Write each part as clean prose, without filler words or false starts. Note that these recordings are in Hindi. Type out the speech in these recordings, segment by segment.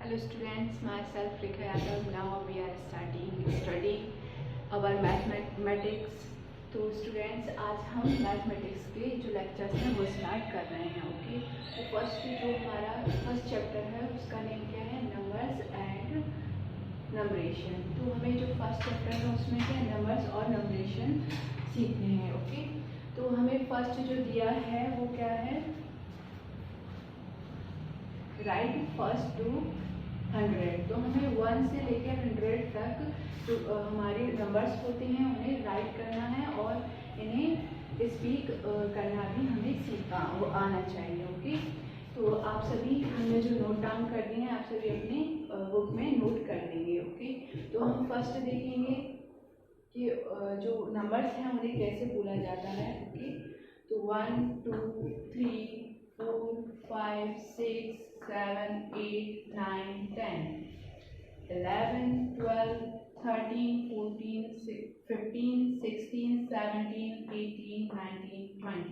Hello students, myself Rekha Yadav. Now we are studying our mathematics. तो स्टूडेंट्स आज हम मैथमेटिक्स के जो लेक्चर्स हैं वो स्टार्ट कर रहे हैं. ओके, तो फर्स्ट चैप्टर है उसका नेम क्या है? Numbers and numeration. तो हमें जो फर्स्ट चैप्टर है उसमें क्या नंबर्स और नंबरेशन सीखने हैं. ओके, तो हमें फर्स्ट जो दिया है वो क्या है? Write first two 100. तो हमें 1 से लेकर 100 तक जो हमारे नंबर्स होते हैं उन्हें राइट करना है और इन्हें स्पीक करना भी हमें सीखना वो आना चाहिए. ओके, तो आप सभी हमने जो नोट डाउन कर दिए हैं आप सभी अपने बुक में नोट कर देंगे. ओके, तो हम फर्स्ट देखेंगे कि जो नंबर्स हैं उन्हें कैसे बोला जाता है. ओके, तो 1 2 3 4 5 6 7 8 9 10 11 12 13 14 15 16 17 18 19 20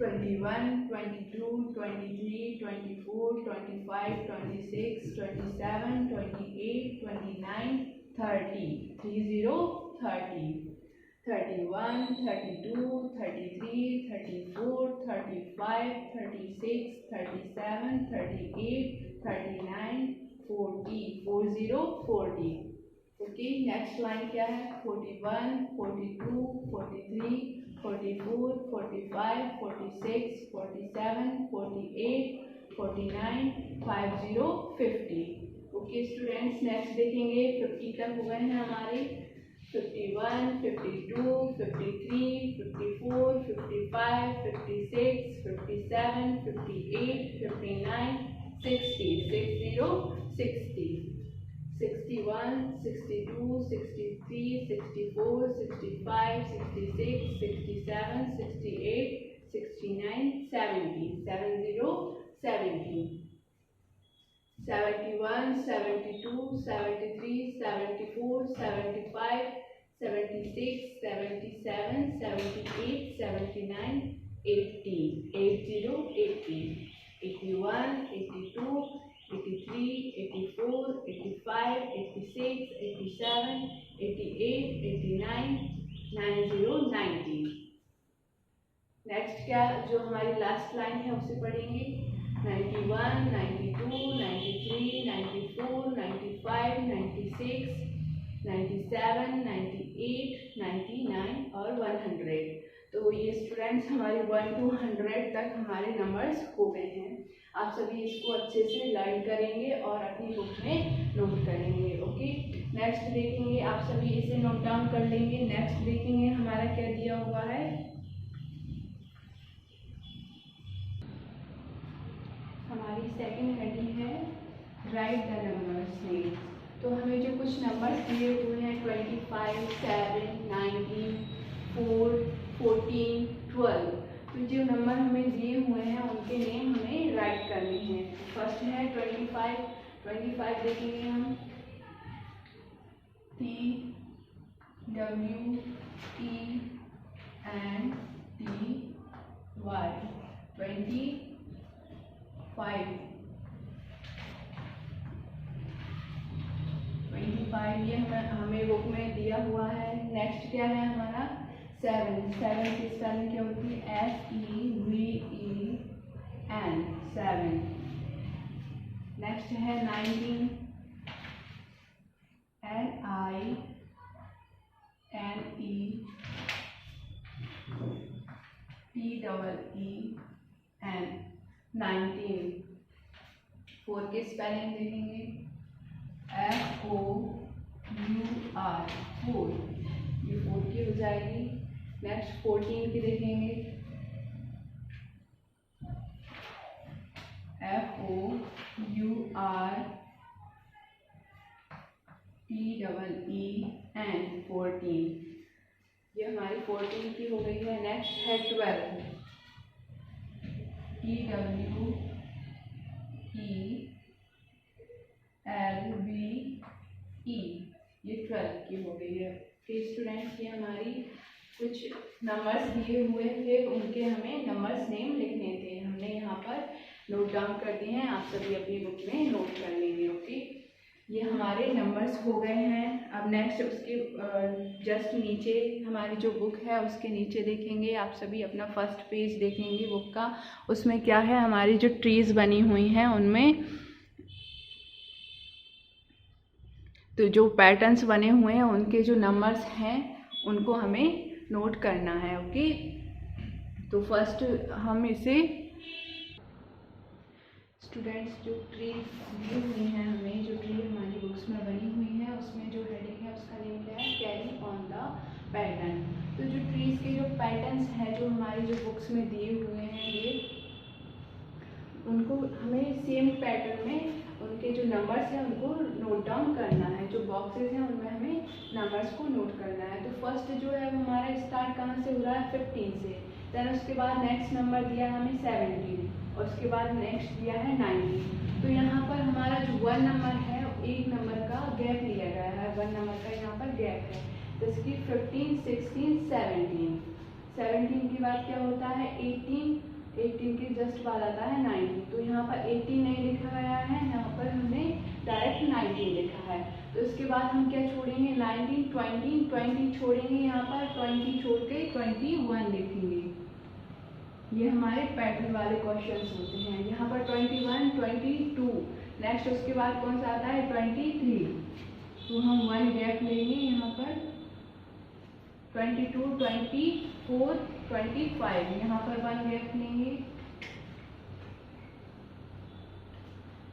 21 22 23 24 25 26 27 28 29 30 30 31 32 33 34 35 36 37 38 39 40 40. ओके, नेक्स्ट लाइन क्या है? 41 42 43 44 45 46 47 48 49 50 50. ओके स्टूडेंट्स, नेक्स्ट देखेंगे 50 तक हो गए हैं हमारे. 51 52 53 54 55 56 57 58 59 60 60 61 62 63 64 65 66 67 68 69 70 70 71 72 73 74 75 76 77 78 79 80 80 81 82 83 84 85 86 87 88 89 90. नेक्स्ट क्या जो हमारी लास्ट लाइन है उसे पढ़ेंगे. 91 92 93 94 95 96 97 98 99 और 100. तो ये स्टूडेंट्स हमारे 1 to 100 तक हमारे नंबर्स हो गए हैं. आप सभी इसको अच्छे से लर्न करेंगे और अपनी बुक में नोट करेंगे. ओके, नेक्स्ट देखेंगे, आप सभी इसे नोट डाउन कर लेंगे. नेक्स्ट देखेंगे हमारा क्या दिया हुआ है. हमारी सेकंड हेडिंग है राइट द नंबर्स नेम. तो हमें जो कुछ नंबर्स दिए हुए हैं 25 7 19 4 14 12. तो जो नंबर हमें दिए हुए हैं उनके नेम हमें राइट करने हैं. फर्स्ट है 25 देखेंगे हम. TWENTY-25 ये हमें बुक में दिया हुआ है. नेक्स्ट क्या है हमारा 7 की स्पेलिंग क्या होती है? SEVEN 7. नेक्स्ट है 19 LINETEEN 19. 4 की स्पेलिंग देखेंगे FOUR 4. ये 4 की हो जाएगी. नेक्स्ट 14 की देखेंगे FOURTEEN 14. ये हमारी 14 की हो गई है. नेक्स्ट है 12 TWELVE. ये 12 की हो गई है. स्टूडेंट्स ये हमारी कुछ नंबर्स दिए हुए थे उनके हमें नंबर्स नेम लिखने थे. हमने यहाँ पर नोट डाउन कर दिए हैं, आप सभी अपनी बुक में नोट कर लेंगे। ओके, ये हमारे नंबर्स हो गए हैं। अब नेक्स्ट उसके जस्ट नीचे हमारी जो बुक है उसके नीचे देखेंगे आप सभी, अपना फर्स्ट पेज देखेंगे बुक का। उसमें क्या है, हमारी जो ट्रीज बनी हुई हैं उनमें तो जो पैटर्न्स बने हुए हैं उनके जो नंबर्स हैं उनको हमें नोट करना है। ओके, तो फर्स्ट हम इसे स्टूडेंट्स जो ट्री दी हुई हैं, हमें जो ट्री हमारी बुक्स में बनी हुई है उसमें जो हेडिंग है उसका नेम क्या है, कैरी ऑन द पैटर्न। तो जो ट्रीज के जो पैटर्न्स हैं जो हमारी जो बुक्स में दिए हुए हैं ये उनको हमें सेम पैटर्न में उनके जो नंबर्स हैं उनको नोट डाउन करना है। जो बॉक्सेस हैं उनमें हमें नंबर्स को नोट करना है। तो फर्स्ट जो है वो हमारा स्टार्ट कहाँ से हो रहा है, 15 से। देन उसके बाद नेक्स्ट नंबर दिया है हमें 17 और उसके बाद नेक्स्ट दिया है 19। तो यहाँ पर हमारा जो 1 नंबर है एक नंबर का गैप लिया गया है, 1 नंबर का यहाँ पर गैप है। जैसे कि 15, 16, 17। 17 के बाद क्या होता है 18, 18 के जस्ट बाद आता है 19। तो यहाँ पर 18 नहीं लिखा गया है, यहाँ पर हमने डायरेक्ट 19 लिखा है। तो इसके बाद हम क्या छोड़ेंगे, 19, 20, 20 छोड़ेंगे, यहाँ पर 20 छोड़ के 21 लिखेंगे। ये हमारे पैटर्न वाले क्वेश्चंस होते हैं। यहाँ पर 21, 22, नेक्स्ट उसके बाद कौन सा आता है 23। तो हम 1 गैप लेंगे यहाँ पर 22, 24, 25, यहाँ पर 1 गैप लेंगे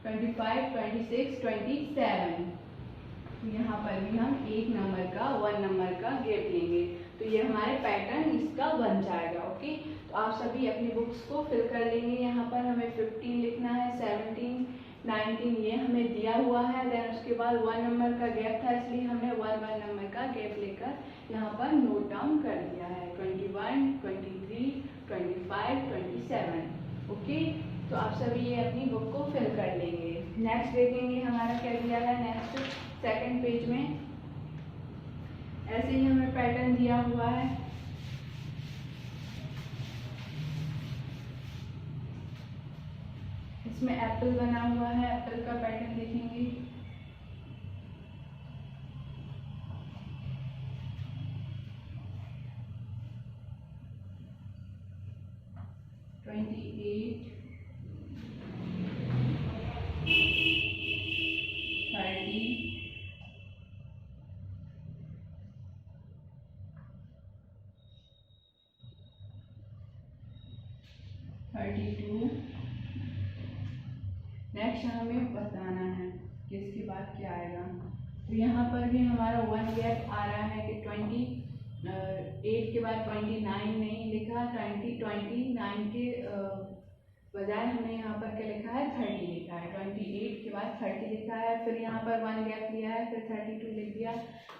25, 26, 27। तो यहाँ पर भी हम एक नंबर का 1 नंबर का गैप लेंगे। तो ये हमारे पैटर्न इसका बन जाएगा। ओके, तो आप सभी अपनी बुक्स को फिल कर लेंगे। यहाँ पर हमें 15 लिखना है, 17, 19 ये हमें दिया हुआ है। देन उसके बाद 1 नंबर का गैप था इसलिए हमने 1 नंबर का गैप लेकर यहाँ पर नोट डाउन कर दिया है 21, 23, 25, 27। ओके, तो आप सभी ये अपनी बुक को फिल कर लेंगे। नेक्स्ट देखेंगे हमारा क्या दिया है, नेक्स्ट सेकंड पेज में ऐसे ही हमें पैटर्न दिया हुआ है। इसमें एप्पल बना हुआ है, एप्पल का पैटर्न देखेंगे। नेक्स्ट हमें बताना है कि इसके बाद क्या आएगा। तो यहाँ पर भी हमारा 1 गैप आ रहा है कि 28 के बाद 29 नहीं लिखा, 29 के बजाय हमने यहाँ पर क्या लिखा है 30 लिखा है। 28 के बाद 30 लिखा है, फिर यहाँ पर 1 गैप लिया है, फिर 32 लिख दिया।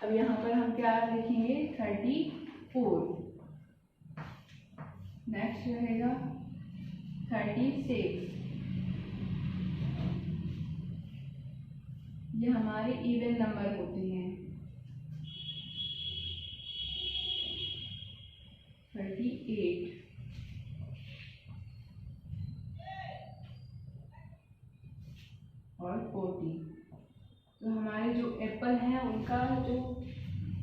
अब यहाँ पर हम क्या लिखेंगे 34। नेक्स्ट रहेगा 36। ये हमारे इवन नंबर होते हैं। 38 और 40। तो हमारे जो एप्पल है उनका जो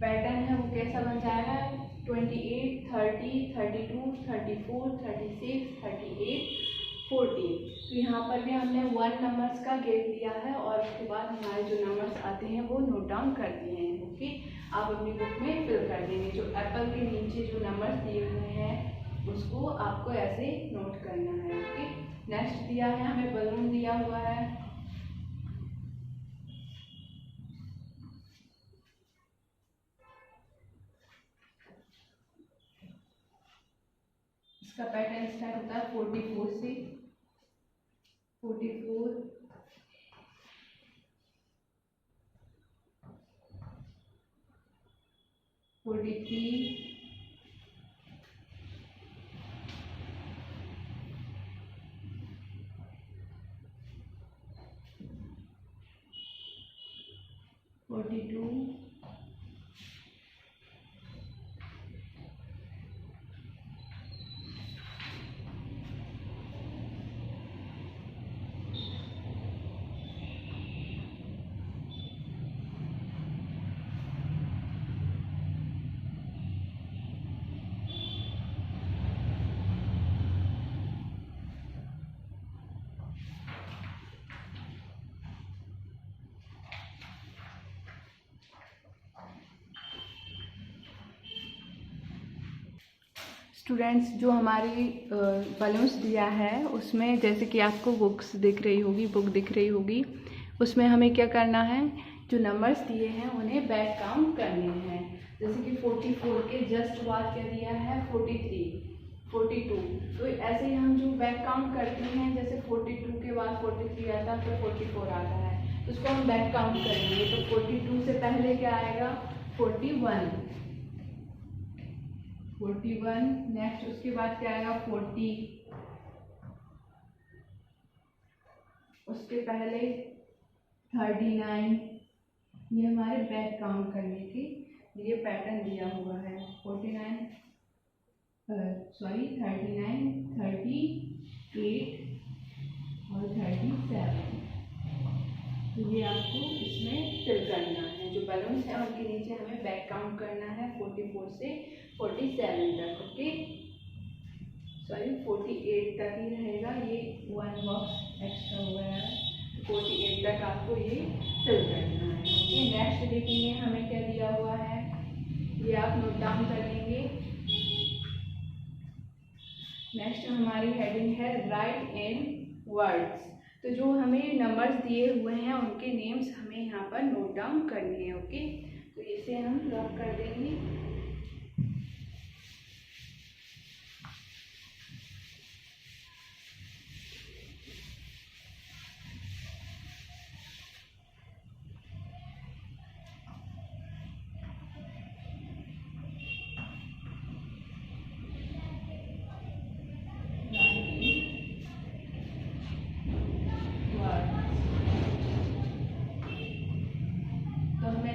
पैटर्न है वो कैसा बन जाएगा 28, 30, 32, 34, 36, 38, 40। तो यहाँ पर भी हमने 1 नंबर्स का गैप लिया है और उसके बाद हमारे जो नंबर्स आते हैं वो नोट डाउन कर दिए हैं। ओके, आप अपनी बुक में फिल कर देंगे। जो एप्पल के नीचे जो नंबर्स दिए हुए हैं उसको आपको ऐसे नोट करना है। ओके, नेक्स्ट दिया है हमें बलून दिया हुआ है। इसका पैटर्न स्टार्ट होता है 44 से। 44, 43, 42, 44, स्टूडेंट्स, जो हमारी बलून्स दिया है उसमें जैसे कि आपको बुक्स दिख रही होगी, बुक दिख रही होगी, उसमें हमें क्या करना है, जो नंबर्स दिए हैं उन्हें बैक काउंट करने हैं। जैसे कि 44 के जस्ट बाद क्या दिया है, 43, 42। तो ऐसे ही हम जो बैक काउंट करते हैं, जैसे 42 के बाद 43 आता है तो 44 आता है, तो उसको हम बैक काउंट करेंगे। तो 42 से पहले क्या आएगा, 41, 41। नेक्स्ट उसके बाद क्या आएगा, 40, उसके पहले 39। ये हमारे बैक काउंट करने की ये पैटर्न दिया हुआ है। 39 39, 38 और 37। तो ये आपको इसमें फिल करना है। जो बलून्स हैं उनके नीचे हमें बैक काउंट करना है 44 से 47 तक। ओके, सॉरी 48 तक ही रहेगा, ये 1 बॉक्स एक्स्ट्रा हो गया है। 48 तक आपको ये फिल करना है। ओके, नेक्स्ट देखेंगे हमें क्या दिया हुआ है, ये आप नोट डाउन कर लेंगे। नेक्स्ट हमारी हेडिंग है राइट इन वर्ड्स। तो जो हमें नंबर्स दिए हुए हैं उनके नेम्स हमें यहाँ पर नोट डाउन करने हैं। ओके, तो इसे हम लॉक कर देंगे।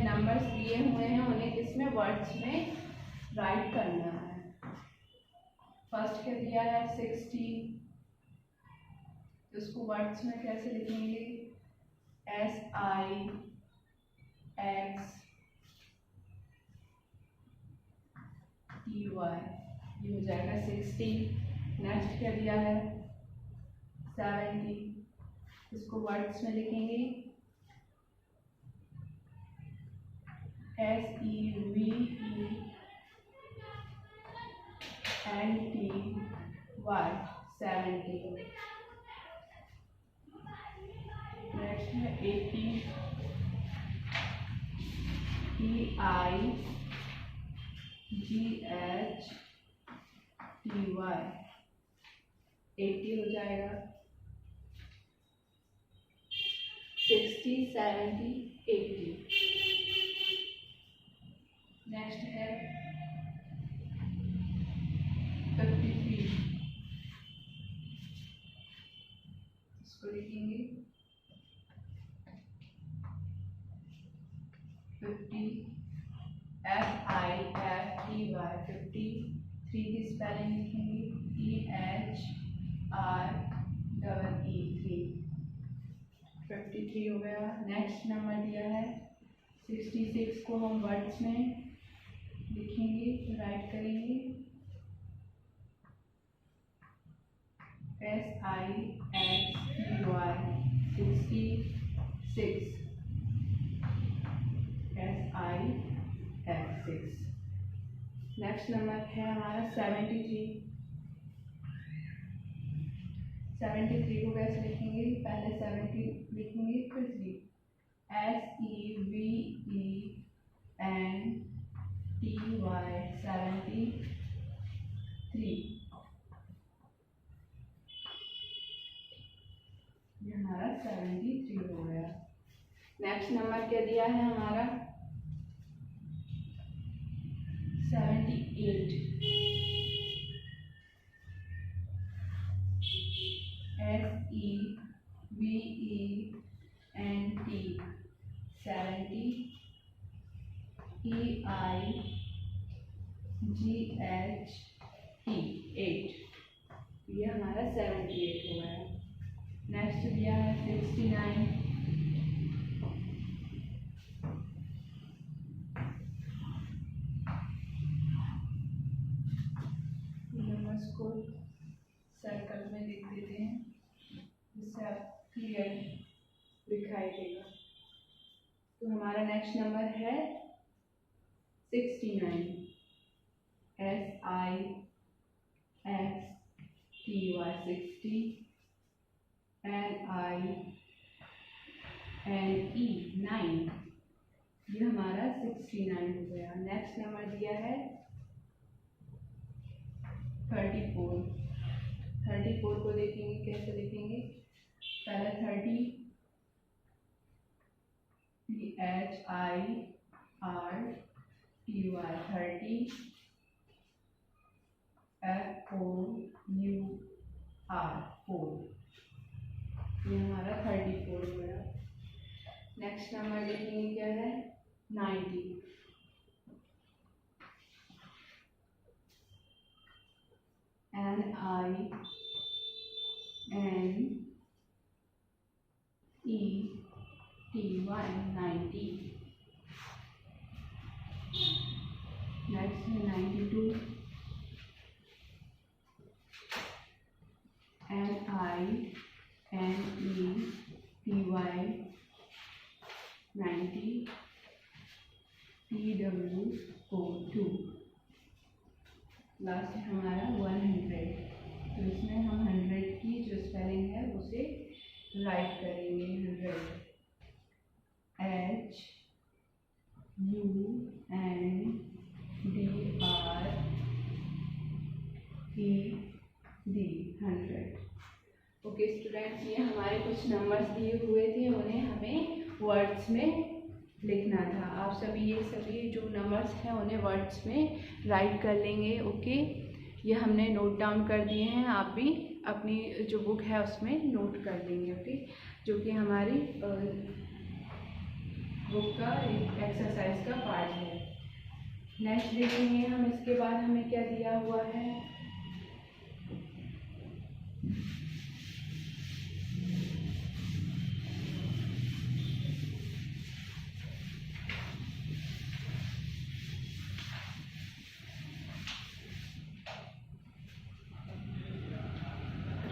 नंबर्स दिए हुए हैं उन्हें किसमें, वर्ड्स में राइट करना है। फर्स्ट क्या दिया है, 60, तो उसको वर्ड्स में कैसे लिखेंगे, SIX, TY, ये हो जाएगा 60। नेक्स्ट क्या दिया है, 70, इसको वर्ड्स में लिखेंगे SEVENTY, 70। नेक्स्ट है 80, EIGHTY, 80 हो जाएगा। 60, 70, 80। नेक्स्ट है 53, इसको लिखेंगे 50, FIFTY, 53 की स्पेलिंग लिखेंगे EHREE, 53 हो गया। नेक्स्ट नंबर दिया है 66 को हम वर्ड्स में लिखेंगे, राइट करेंगे SIXTY, 66, SIX6। नेक्स्ट नंबर है हमारा 73। 73 को कैसे लिखेंगे, पहले 70 लिखेंगे फिर 3, SEVENTY, 73। ये हमारा 73 हो गया। नेक्स्ट नंबर क्या दिया है हमारा 78, SEVENT, 70, EIGHT, 8। ये हमारा 78 हो गया। नेक्स्ट दिया है 69, नंबर्स को सर्कल में लिख देते हैं जिससे आप क्लियर दिखाई देगा। तो हमारा नेक्स्ट नंबर है 69, 60, NINE 9, ये हमारा 69 हो गया। नेक्स्ट नंबर दिया है 34। 34 को देखेंगे कैसे लिखेंगे। पहले 30 HIRTY 30 FOUR 4, ये हमारा 34 हो गया। नेक्स्ट नंबर देखेंगे क्या है 90। NINETY 90। नेक्स्ट है 92। NINETY 90 TWO2। लास्ट है हमारा 100। तो इसमें हम 100 की जो स्पेलिंग है उसे राइट करेंगे। 100 HUNDRED 100। ओके स्टूडेंट्स, ये हमारे कुछ नंबर्स दिए हुए थे, उन्हें हमें वर्ड्स में लिखना था। आप सभी जो नंबर्स हैं उन्हें वर्ड्स में राइट कर लेंगे। ओके, ये हमने नोट डाउन कर दिए हैं, आप भी अपनी जो बुक है उसमें नोट कर लेंगे। ओके, जो कि हमारी बुक का एक एक्सरसाइज का पार्ट है। नेक्स्ट देखेंगे हम, इसके बाद हमें क्या दिया हुआ है।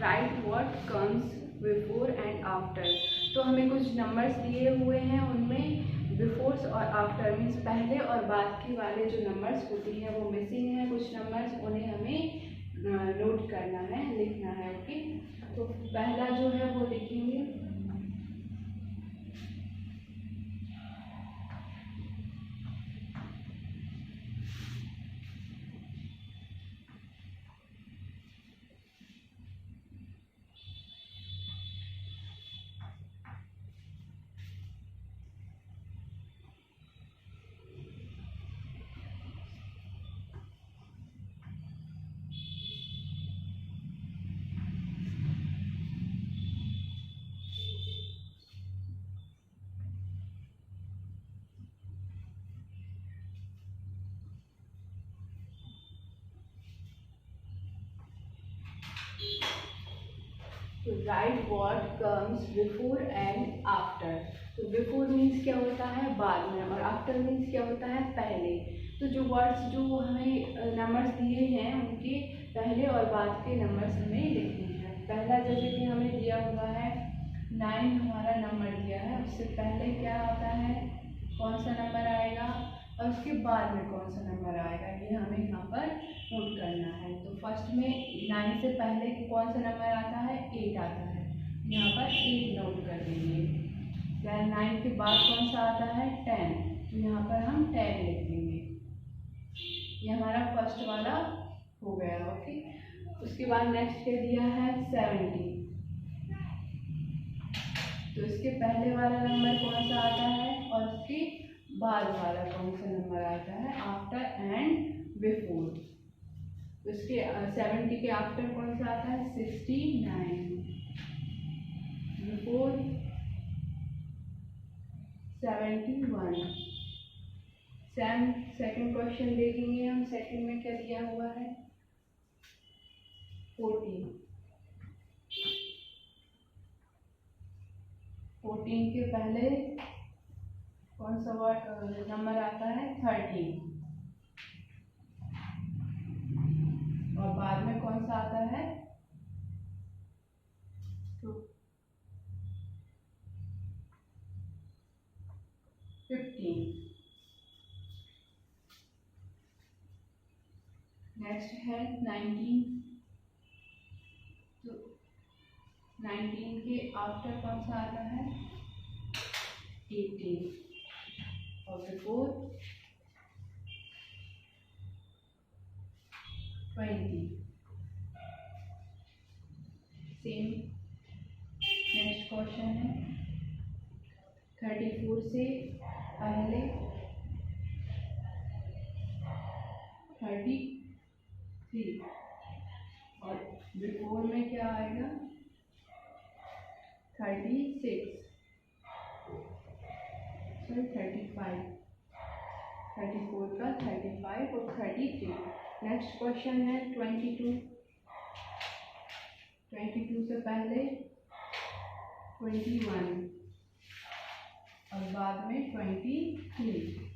Right what comes before and after. तो हमें कुछ नंबर्स दिए हुए हैं, उनमें बिफोर और आफ्टर मीन्स पहले और बाद के वाले जो नंबर्स होती हैं वो मिसिंग है। कुछ नंबर्स उन्हें हमें नोट करना है, लिखना है। ओके, तो पहला जो है वो लिखेंगे तो right what comes before and after. तो बिफोर मीन्स क्या होता है बाद में, और आफ्टर मीन्स क्या होता है पहले। तो जो वर्ड्स जो हमें नंबर्स दिए हैं उनके पहले और बाद के नंबर्स हमें लिखने हैं। पहला जैसे कि हमें दिया हुआ है 9 हमारा नंबर दिया है, उससे पहले क्या आता है, कौन सा नंबर आएगा और उसके बाद में कौन सा नंबर आएगा, ये हमें यहाँ पर नोट करना है। तो फर्स्ट में 9 से पहले कौन सा नंबर आता है, 8 आता है, यहाँ पर 8 नोट कर देंगे। या 9 के बाद कौन सा आता है 10, तो यहाँ पर हम 10 लिख देंगे। ये हमारा फर्स्ट वाला हो गया। ओके, उसके बाद नेक्स्ट क्या दिया है 70। तो इसके पहले वाला नंबर कौन सा आता है और उसके बाद वाला कौन सा नंबर आता है, आफ्टर एंड बिफोर। उसके 70 के आफ्टर कौन सा आता है 69, बिफोर 71। सेकंड क्वेश्चन देखेंगे हम, सेकंड में क्या दिया हुआ है 14। 14 के पहले कौन सा नंबर आता है 13, और बाद में कौन सा आता है 15। नेक्स्ट है 19। 19 के आफ्टर कौन सा आता है? 18 और बिफोर 20। सेम नेक्स्ट क्वेश्चन है 34 से पहले 33 और बिफोर में क्या आएगा? 36 सॉरी 35। 34 का 35 और 33। नेक्स्ट क्वेश्चन है 22 से पहले 21 और बाद में 23।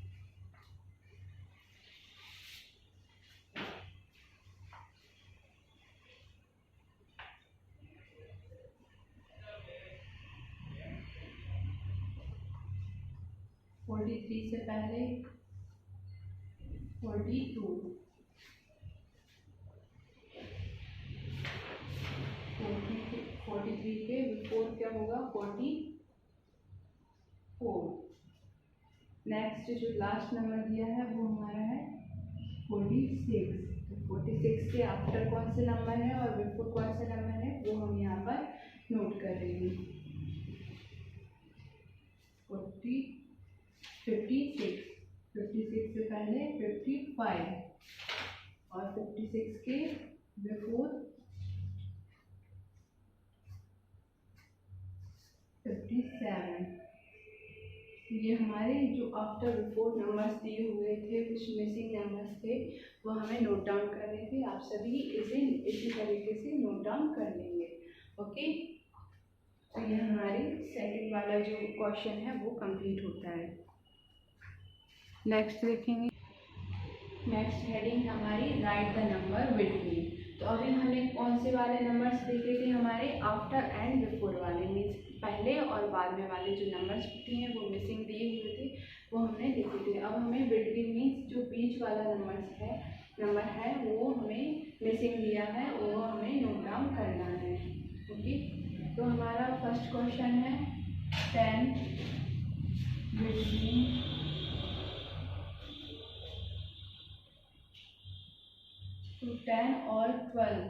थ्री से पहले 42 43 के बिफोर क्या होगा? 44। नेक्स्ट जो लास्ट नंबर दिया है वो हमारा है 46। तो 46 के आफ्टर कौन से नंबर है और बिफोर कौन से नंबर है वो हम यहाँ पर नोट कर लेंगे। 56 से पहले 55 और 56 के बिफोर 57। ये हमारे जो आफ्टर बिफोर नंबर्स दिए हुए थे, कुछ मिसिंग नंबर्स थे, वो हमें नोट डाउन करने थे। आप सभी इसे इसी तरीके से नोट डाउन कर लेंगे। ओके, तो ये हमारी सेकंड वाला जो क्वेश्चन है वो कंप्लीट होता है। नेक्स्ट देखेंगे, नेक्स्ट हेडिंग हमारी राइट द नंबर बिटवीन। तो अभी हमने कौन से वाले नंबर्स देखे थे? हमारे आफ्टर एंड बिफोर वाले, मीन्स पहले और बाद में वाले जो नंबर्स होते हैं वो मिसिंग दिए हुए थे, वो हमने देखे थे। अब हमें बिटवीन मीन्स जो बीच वाला नंबर है वो हमें मिसिंग दिया है, वो हमें नोट डाउन करना है। ओके, तो हमारा फर्स्ट क्वेश्चन है 10 बिटवीन 10 और 12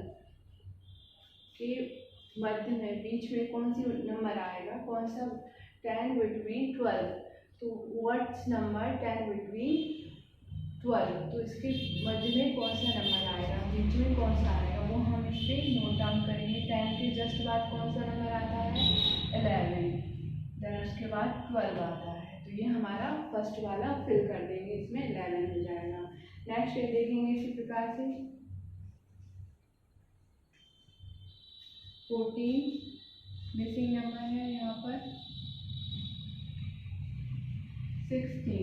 के मध्य में बीच में कौन सी नंबर आएगा? कौन सा? 10 बिटवीन 12। तो व्हाट्स नंबर 10 बिटवीन 12? तो इसके मध्य में कौन सा नंबर आएगा? बीच में कौन सा आएगा वो हम इस पर नोट डाउन करेंगे। 10 के जस्ट बाद कौन सा नंबर आता है? 11। देन उसके बाद 12 आता है। तो ये हमारा फर्स्ट वाला फिल कर देंगे, इसमें 11 हो जाएगा। नेक्स्ट ये देखेंगे इसी प्रकार से 14 मिसिंग नंबर है यहाँ पर 16।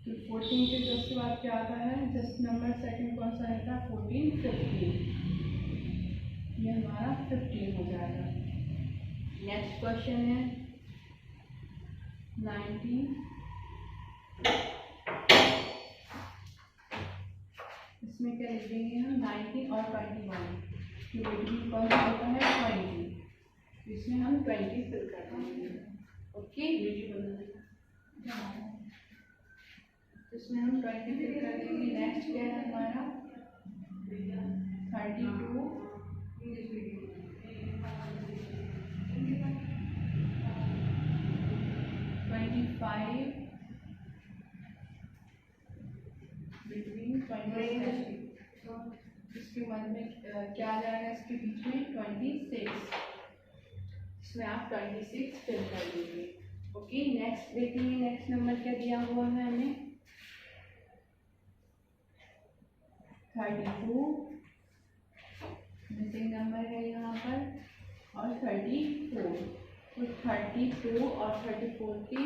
तो 14 के जस्ट बाद क्या आता है? जस्ट नंबर सेकंड कौन सा रहता है? 14 15। ये हमारा 15 हो जाएगा। नेक्स्ट क्वेश्चन है 19। इसमें क्या लिख देंगे हम? 19 और 21 बिटवीन कौन सा होता है? 20। इसमें हम 20 फिल कर देंगे। ओके, इसमें हम 20 फिल कर देंगे। नेक्स्ट क्या है हमारा 32 25 बिटवीन 27। इसके बाद में क्या आ जाएगा? इसके बीच में 26। इसमें आप 26 फिल कर दीजिए। ओके, नेक्स्ट देखेंगे नेक्स्ट नंबर क्या दिया हुआ है हमें 32 मिसिंग नंबर है यहाँ पर और 34। तो 32 और 34 की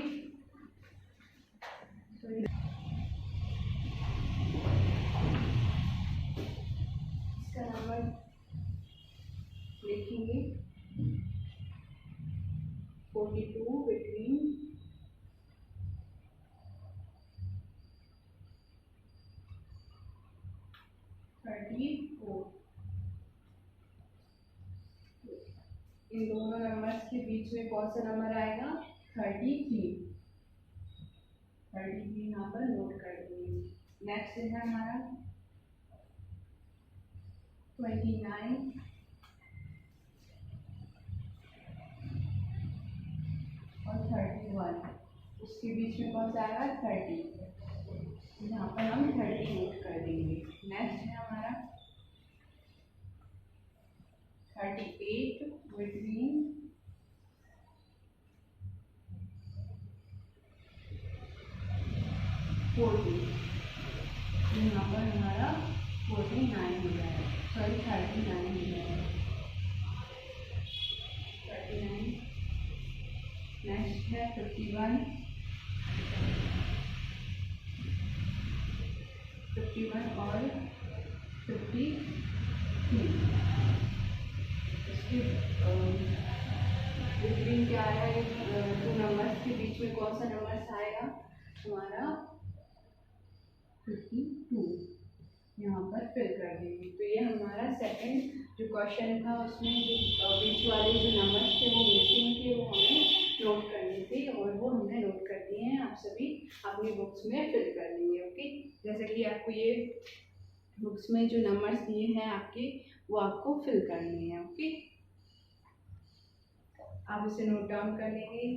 इसका नंबर लिखेंगे 42 बिटवीन 34। इन दोनों नंबर्स के बीच में कौन सा नंबर आएगा? 33 यहाँ पर नोट कर देंगे। नेक्स्ट है हमारा 29 और 31, उसके बीच में कौन सा आएगा? 30, यहाँ पर हम 30 नोट कर देंगे। नेक्स्ट है हमारा 38 बिटवीन 40, यहाँ पर हमारा 49 हो जाएगा, सॉरी 39 हो जाएगा, 39। नेक्स्ट है 51 और 53, इसके बिटवीन क्या आएगा? टू नंबर्स के बीच में कौन सा नंबर्स आएगा? हमारा 52 यहाँ पर फिल कर देंगे। तो ये हमारा सेकंड जो क्वेश्चन था उसमें जो बीच वाले जो नंबर्स थे वो मिसिंग थे, वो हमें नोट करने थे और वो हमने नोट कर दिए हैं। आप सभी अपनी बुक्स में फिल कर लेंगे। ओके, जैसे कि आपको ये बुक्स में जो नंबर्स दिए हैं आपके, वो आपको फिल करने हैं। ओके, आप इसे नोट डाउन कर लेंगे।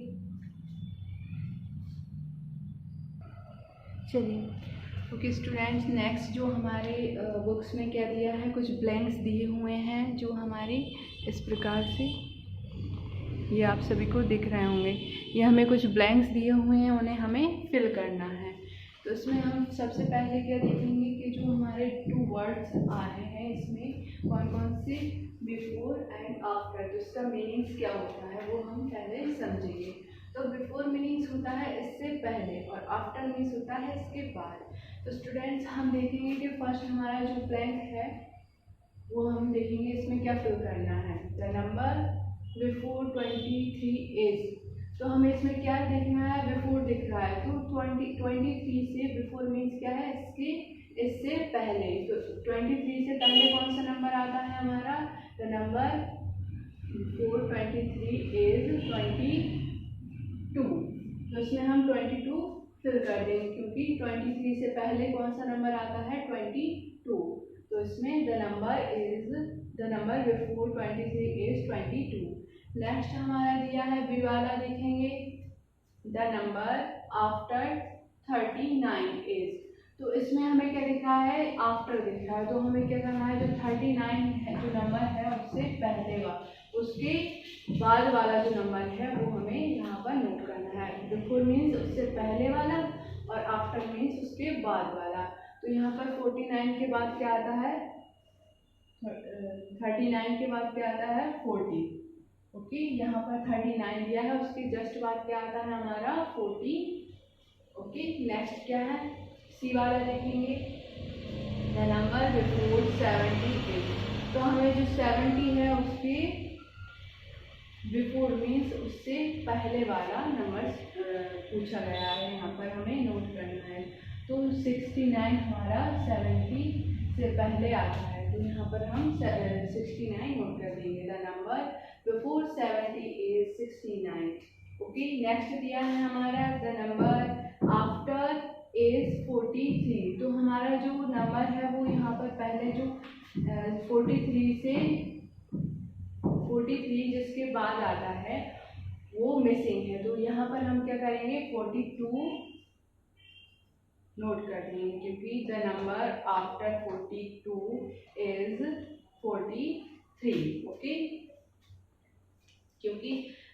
चलिए ओके स्टूडेंट्स, नेक्स्ट जो हमारे बुक्स में क्या दिया है, कुछ ब्लैंक्स दिए हुए हैं जो हमारे इस प्रकार से, ये आप सभी को दिख रहे होंगे। ये हमें कुछ ब्लैंक्स दिए हुए हैं, उन्हें हमें फिल करना है। तो इसमें हम सबसे पहले क्या देखेंगे कि जो हमारे 2 वर्ड्स आ रहे हैं इसमें कौन कौन से बिफोर एंड आफ्टर, तो इसका मीनिंग्स क्या होता है वो हम पहले समझेंगे। तो बिफोर मीनिंग्स होता है इससे पहले और आफ्टर मीन्स होता है इसके बाद। तो स्टूडेंट्स हम देखेंगे कि फर्स्ट हमारा जो ब्लैंक है वो हम देखेंगे इसमें क्या फिल करना है। द नंबर बिफोर 23 इज, तो हमें इसमें क्या देखना है? बिफोर दिख रहा है, तो 23 से बिफोर मीन्स क्या है? इससे पहले। तो 23 से पहले कौन सा नंबर आता है हमारा? द नंबर बिफोर 23 इज 22, तो इसमें हम 22 फिल कर देंगे क्योंकि 23 से पहले कौन सा नंबर आता है? 22, तो इसमें the number before 23 is 22। Next हमारा दिया है बी वाला, देखेंगे द नंबर आफ्टर 39 इज, तो इसमें हमें क्या दिख रहा है? आफ्टर दिख रहा है। तो हमें क्या करना है? जो 39 है जो नंबर है उससे पहले वाला, उसके बाद वाला जो नंबर है वो हमें यहाँ पर नोट करना है। बिफोर मीन्स उससे पहले वाला और आफ्टर मीन्स उसके बाद वाला। तो यहाँ पर 49 के बाद क्या आता है? 39 के बाद क्या आता है? 40। ओके, यहाँ पर 39 दिया है, उसके जस्ट बाद क्या आता है हमारा? 40। ओके, नेक्स्ट क्या है? सी वाला देखेंगे द नंबर बिफोर 70 इज, तो हमें जो 70 है उसके बिफोर मीन्स उससे पहले वाला नंबर पूछा गया है, यहाँ पर हमें नोट करना है। तो 69 हमारा 70 से पहले आता है, तो यहाँ पर हम 69 नोट कर देंगे। The number before 70 is 69। Okay, next दिया है हमारा द नंबर आफ्टर इज 43, तो हमारा जो नंबर है वो यहाँ पर पहले जो 43 जिसके बाद आता है वो मिसिंग है, तो यहाँ पर हम क्या करेंगे? 42 नोट कर देंगे क्योंकि the number after 42 is 43। Okay, क्योंकि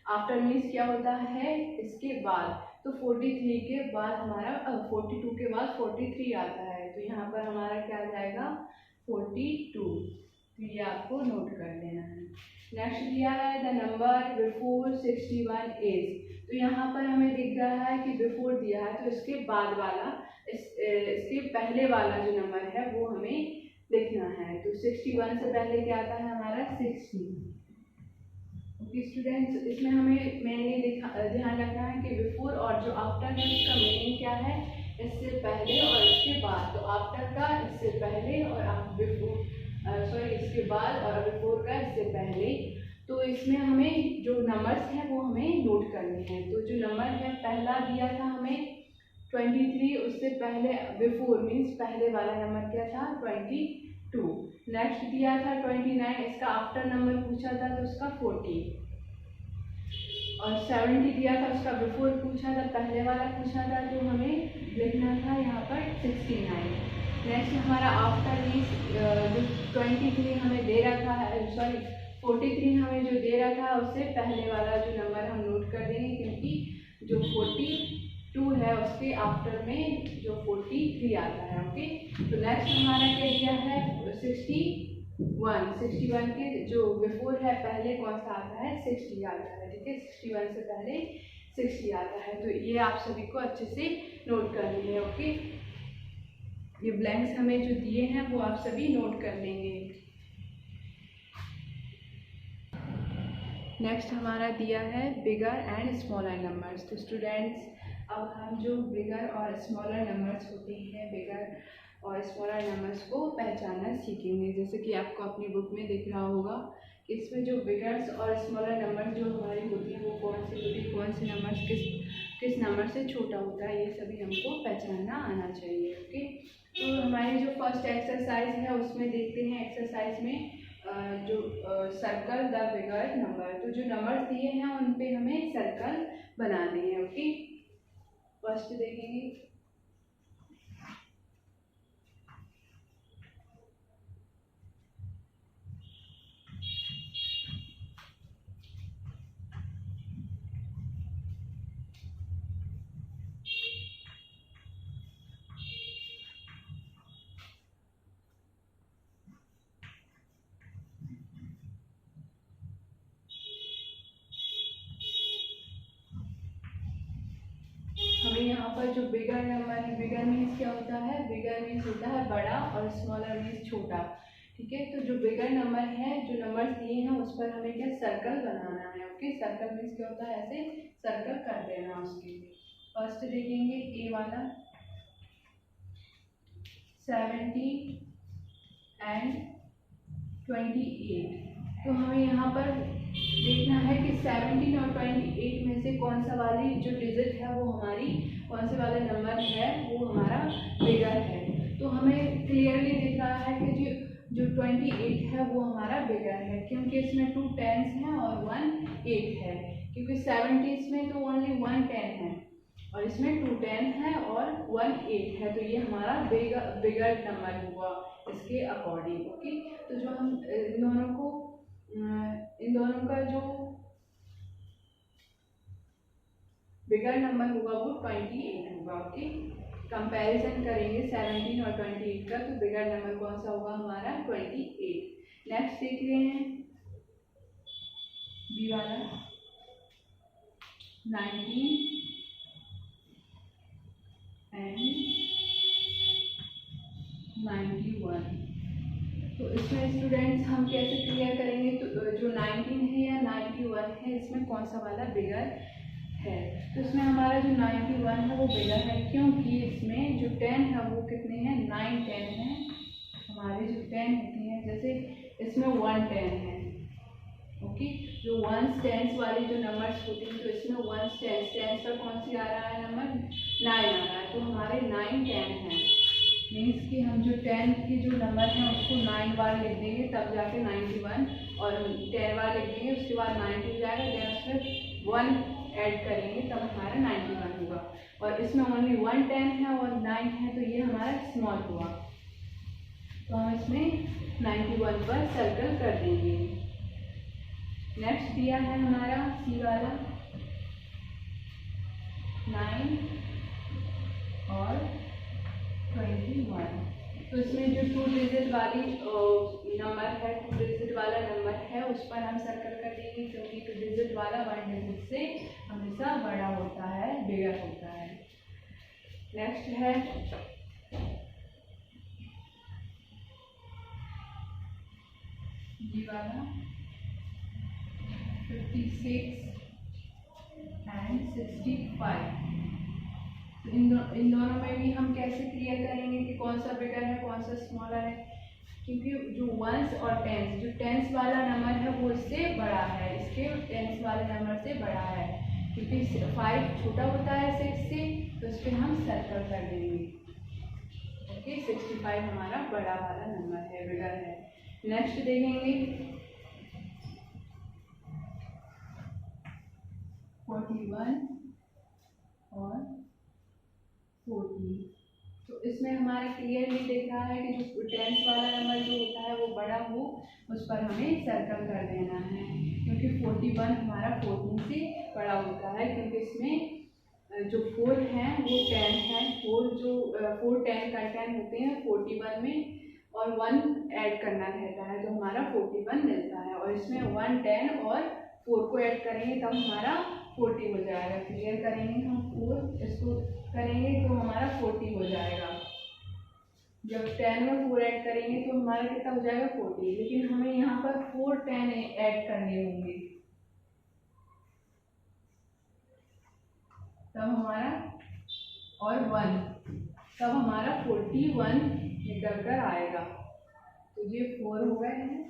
आफ्टर मीन्स क्या होता है? इसके बाद, तो 43 के बाद हमारा 42 के बाद 43 आता है, तो यहाँ पर हमारा क्या आ जाएगा? 42। तो ये आपको नोट कर लेना है। नेक्स्ट दिया है द नंबर बिफोर 61 इज, तो यहाँ पर हमें दिख रहा है कि बिफोर दिया है, तो इसके बाद वाला इसके पहले वाला जो नंबर है वो हमें लिखना है। तो 61 से पहले क्या आता है हमारा? 60। ओके स्टूडेंट्स, इसमें हमें मेनली ध्यान रखना है कि बिफोर और जो आफ्टर है उसका मीनिंग क्या है? इससे पहले और इसके बाद। तो आफ्टर का इससे पहले और बिफोर, सॉरी इसके बाद, और बिफोर का इससे पहले। तो इसमें हमें जो नंबर्स हैं वो हमें नोट करने हैं। तो जो नंबर है पहला दिया था हमें 23, उससे पहले बिफोर मीन्स पहले वाला नंबर क्या था 22। नेक्स्ट दिया था 29, इसका आफ्टर नंबर पूछा था तो उसका 40। और 70 दिया था, उसका बिफोर पूछा था, पहले वाला पूछा था, जो हमें लिखना था यहाँ पर 69। नेक्स्ट हमारा आफ्टर मीन्स जो 23 हमें दे रखा है, सॉरी 43 हमें जो दे रहा था उससे पहले वाला जो नंबर हम नोट कर देंगे, क्योंकि जो 42 है उसके आफ्टर में जो 43 आता है। ओके, तो नेक्स्ट हमारा क्या दिया है 61 के जो बिफोर है पहले कौन सा आता है 60 आता है। ठीक है, 61 से पहले 60 आता है। तो ये आप सभी को अच्छे से नोट करनी है। ओके, ये ब्लैंक्स हमें जो दिए हैं वो आप सभी नोट कर लेंगे। नेक्स्ट हमारा दिया है बिगर एंड स्मॉलर नंबर्स। तो स्टूडेंट्स अब हम जो बिगर और स्मॉलर नंबर्स होते हैं, बिगर और स्मॉलर नंबर्स को पहचानना सीखेंगे। जैसे कि आपको अपनी बुक में दिख रहा होगा कि इसमें जो बिगर्स और स्मॉलर नंबर्स जो हमारी होती हैं वो कौन सी होती है, कौन से नंबर्स किस नंबर से छोटा होता है, ये सभी हमको पहचानना आना चाहिए। ओके, तो हमारी जो फर्स्ट एक्सरसाइज है उसमें देखते हैं एक्सरसाइज में जो सर्कल द बिगर नंबर। तो जो नंबर्स दिए हैं उन पे हमें सर्कल बनाने हैं। ओके, फर्स्ट देखेंगे यहाँ पर जो बिगर नंबर है, बिगर मीन्स क्या होता है, बिगर मीन्स होता है बड़ा और स्मॉलर मीन्स छोटा। ठीक है, तो जो बिगर नंबर है, जो नंबर्स दिए हैं उस पर हमें क्या सर्कल बनाना है। ओके, सर्कल मीन्स क्या होता है, ऐसे सर्कल कर देना उसके। फर्स्ट देखेंगे ए वाला 70 एंड 28। तो हमें यहाँ पर देखना है कि 17 और 28 में से कौन सा वाली जो डिजिट है वो हमारी, कौन से वाला नंबर है वो हमारा बिगर है। तो हमें क्लियरली दिख रहा है कि जो 28 है वो हमारा बिगर है, क्योंकि इसमें 2 10s हैं और 1 8 है। क्योंकि 70 में तो ओनली 1 10 है और इसमें 2 10 है और 1 8 है, तो ये हमारा बिगर नंबर हुआ इसके अकॉर्डिंग। ओके, तो जो हम इन दोनों का जो बिगर नंबर होगा वो 28 होगा। ओके, कंपैरिजन करेंगे 17 और 28 का, तो बिगर नंबर कौन सा होगा हमारा 28। नेक्स्ट देख रहे हैं बी वाला 19 एंड 91। तो इसमें स्टूडेंट्स हम कैसे क्लियर करेंगे, तो जो 19 है या 91 है इसमें कौन सा वाला बिगर है। तो इसमें हमारा जो 91 है वो बिगर है, क्योंकि इसमें जो 10 है वो कितने हैं 9 10 हैं। हमारे जो 10 होती हैं, जैसे इसमें 1 10 है। ओके, जो 1s 10s वाले जो नंबर्स होते हैं, तो इसमें 1s 10s पर कौन सी आ रहा है नंबर 9 आ रहा है। तो हमारे 9 10 हैं, मीन्स कि हम जो 10 के जो नंबर हैं उसको 9 बार लिख देंगे तब जाके 91, और 10 बार लिख देंगे उसके बाद 90 हो जाएगा, देन उसमें 1 ऐड करेंगे तब हमारा 91 होगा। और इसमें ओनली 1 10 है और 9 है, तो ये हमारा स्मॉल हुआ। तो हम इसमें 91 पर सर्कल कर देंगे। नेक्स्ट दिया है हमारा सी वाला 9 और 21। तो इसमें जो 2 डिजिट वाली नंबर है, 2 डिजिट वाला नंबर है उस पर हम सर्कल कर देंगे, क्योंकि 2 डिजिट वाला 1 डिजिट से हमेशा बड़ा होता है, बिगर होता है। नेक्स्ट है ये वाला 56 एंड 65। तो इन दोनों में भी हम कैसे क्लियर करेंगे कि कौन सा बिगर है कौन सा स्मॉलर है, क्योंकि जो 1s और 10s, जो 10s वाला नंबर है वो इससे बड़ा है, इसके टेंस वाले नंबर से बड़ा है, क्योंकि 5 छोटा होता है 6 से, तो इस पर हम सर्कल कर देंगे। ओके, 65 हमारा बड़ा वाला नंबर है, बिगर है। नेक्स्ट देखेंगे 41 और 40। तो इसमें हमारा क्लियरली दिख रहा है कि जो टेंस वाला नंबर जो होता है वो बड़ा हो, उस पर हमें सर्कल कर देना है, क्योंकि 41 हमारा 14 से बड़ा होता है, क्योंकि इसमें जो 4 हैं वो 10 है, 4 10 कंटेंट होते हैं 41 में, और 1 ऐड करना रहता है, तो हमारा 41 मिलता है। और इसमें 1 10 और 4 को ऐड करेंगे तब हमारा 40 हो जाएगा। क्लियर करेंगे हम 4 इसको करेंगे तो हमारा 40 हो जाएगा। जब 10 में 4 ऐड करेंगे तो हमारा कितना हो जाएगा 40, लेकिन हमें यहाँ पर 4 10 ऐड करने होंगे, तब हमारा और 1 तब हमारा 41 निकल कर आएगा। तो ये 4 हो गए हैं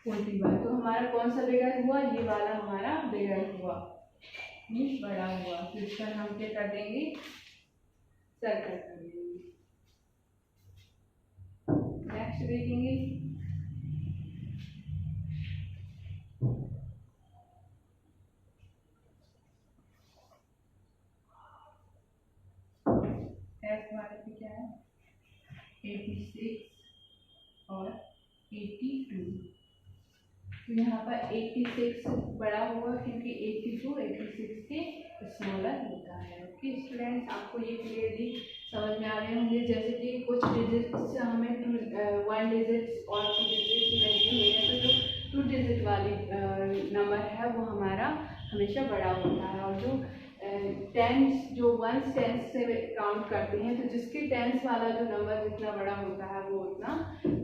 41, तो हमारा कौन सा बिगर हुआ, ये वाला हमारा बिगर हुआ, मीन्स बड़ा हुआ। तो इस पर हम क्या कर देंगे, सर्कल कर देंगे। नेक्स्ट देखेंगे एफ वाले पे क्या है 86 और 82। तो यहाँ पर 86 बड़ा हुआ क्योंकि 82 86 से स्मॉलर होता है। ओके स्टूडेंट्स, आपको ये क्लियरली समझ में आ रहे होंगे। जैसे कि कुछ डिजिट्स हमें 1 डिजिट और 2 डिजिट नहीं हुए हैं, तो जो 2 डिजिट वाली नंबर है वो हमारा हमेशा बड़ा होता है, और जो टेंस जो 1 टेंस से काउंट करते हैं, तो जिसके टेंस वाला जो नंबर जितना बड़ा होता है वो उतना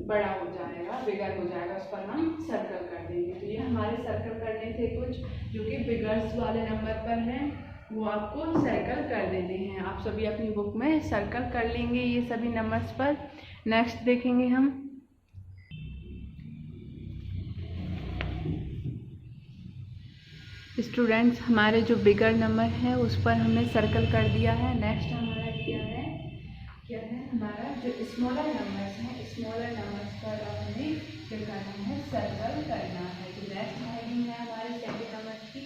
बड़ा हो जाएगा, बिगर हो जाएगा, उस पर हम सर्कल कर देंगे। तो ये हमारे सर्कल करने थे कुछ जो कि बिगर्स वाले नंबर पर हैं, वो आपको सर्कल कर देने हैं। आप सभी अपनी बुक में सर्कल कर लेंगे ये सभी नंबर्स पर। नेक्स्ट देखेंगे हम स्टूडेंट्स, हमारे जो बिगर नंबर है उस पर हमने सर्कल कर दिया है। नेक्स्ट हमारा क्या है हमारा जो स्मॉलर नंबर्स हैं, स्मॉलर नंबर्स पर हमें क्या करना है, सर्कल करना है। तो नेक्स्ट हेडिंग है हमारे सेकंड नंबर की,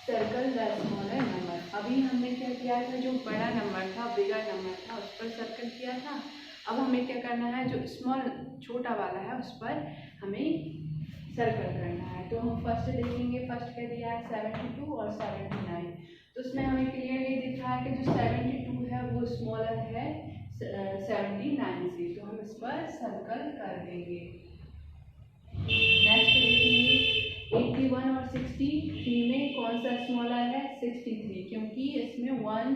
सर्कल द स्मॉलर नंबर। अभी हमने क्या किया था, जो बड़ा नंबर था बिगर नंबर था उस पर सर्कल किया था। अब हमें क्या करना है, जो स्मॉल छोटा वाला है उस पर हमें सर्कल करना है। तो हम फर्स्ट देखेंगे, फर्स्ट क्या दिया है 72 और 79। तो उसमें हमें क्लियरली दिख रहा है कि जो 72 है वो स्मॉलर है 79 से, तो हम इस पर सर्कल कर देंगे। नेक्स्ट देखेंगे 81 और 63 में कौन सा स्मॉलर है 63, क्योंकि इसमें 1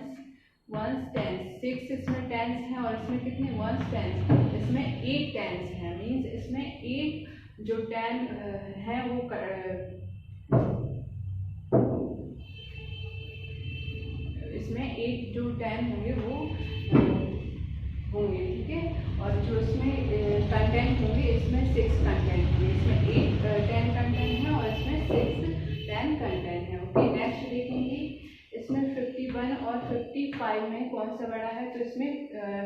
टेंस 6 इसमें टेंस है और इसमें कितने 1 टेंस, इसमें 8 टेंस है, मीन्स इसमें 8 जो 10 है वो इसमें 8 जो 10 होंगे वो होंगे, ठीक है। और जो इसमें कंटेंट होंगे, इसमें 6 कंटेंट होंगे, इसमें 8 10 कंटेंट है और इसमें 6 10 कंटेंट है। ओके नेक्स्ट देखेंगे, इसमें 51 और 55 में कौन सा बड़ा है, तो इसमें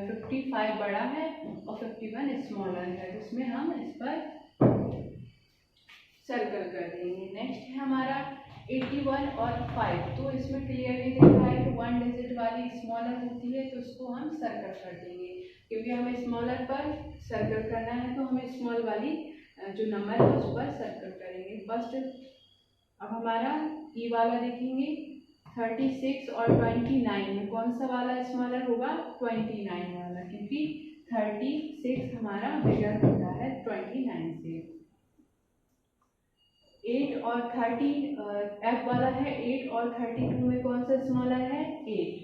55 बड़ा है और 51 स्मॉलर है, तो इसमें हम इस पर सर्कल कर देंगे। नेक्स्ट है हमारा 81 और 5। तो इसमें क्लियरली दिख रहा है कि 1 डिजिट वाली स्मॉलर होती है, तो उसको हम सर्कल कर देंगे, क्योंकि हमें स्मॉलर पर सर्कल करना है, तो हमें स्मॉल वाली जो नंबर है उस पर सर्कल करेंगे फर्स्ट। अब हमारा ई वाला देखेंगे 36 और 29 में कौन सा वाला स्मॉलर होगा 29 वाला, क्योंकि 36 हमारा बिगर होता है 29 से। 8 और 30 एफ वाला है 8 और 32 में कौन सा स्मॉलर है 8,